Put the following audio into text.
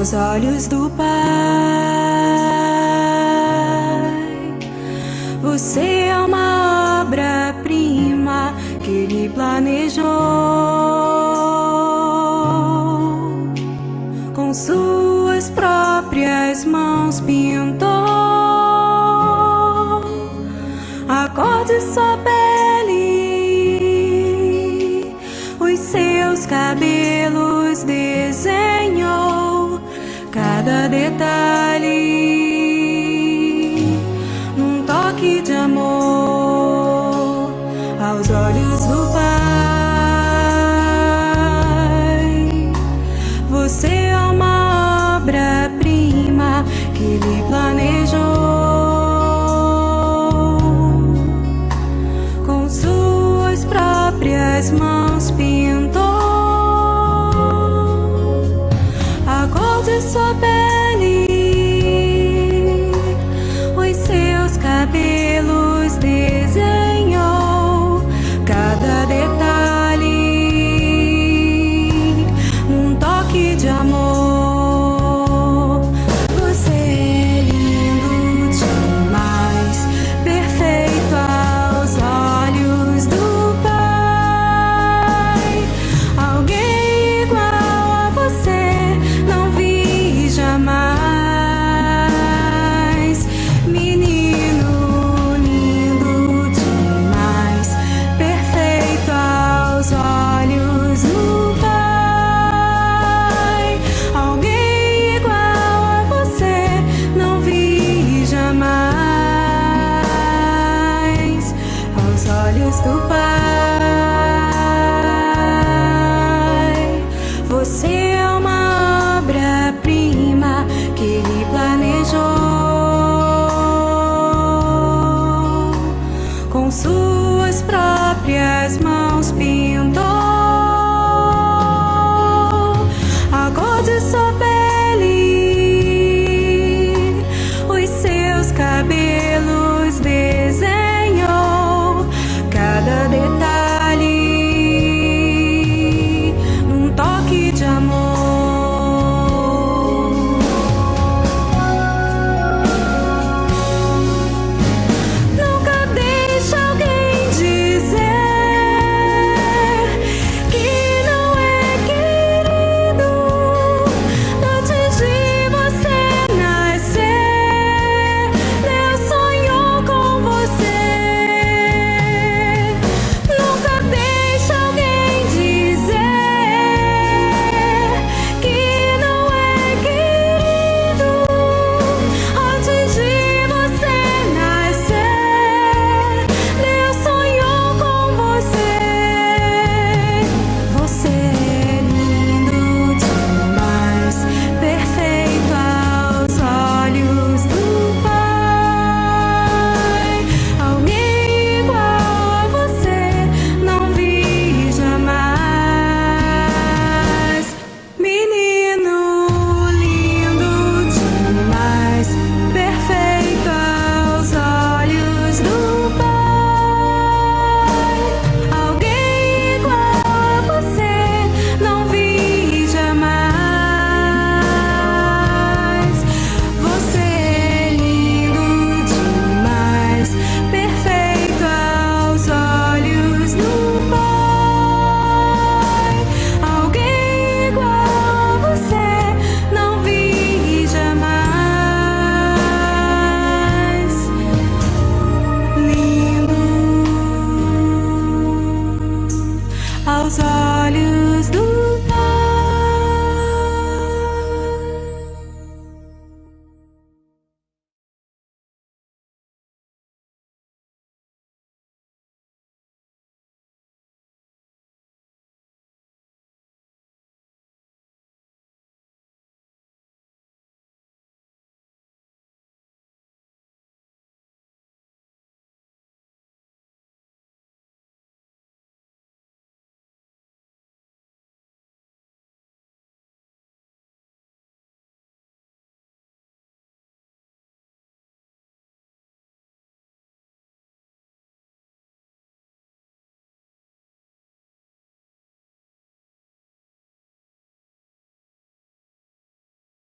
aos olhos do Pai. Você é uma obra-prima que Ele planejou, com suas próprias mãos pintou a cor de sua pele, os seus cabelos desenhou cada detalhe, num toque de amor aos olhos do Pai. Você é uma obra-prima que Ele planejou, com suas próprias mãos pintou a cor de sua pele, os seus cabelos desenhou cada detalhe, num toque de amor. Você é lindo demais, perfeito aos olhos do Pai. Alguém igual a você não vi jamais. Menino lindo demais, perfeito aos olhos do Pai. Alguém igual a você não vi jamais aos olhos do Pai. Você é uma obra-prima que Ele planejou, com suas próprias mãos pintou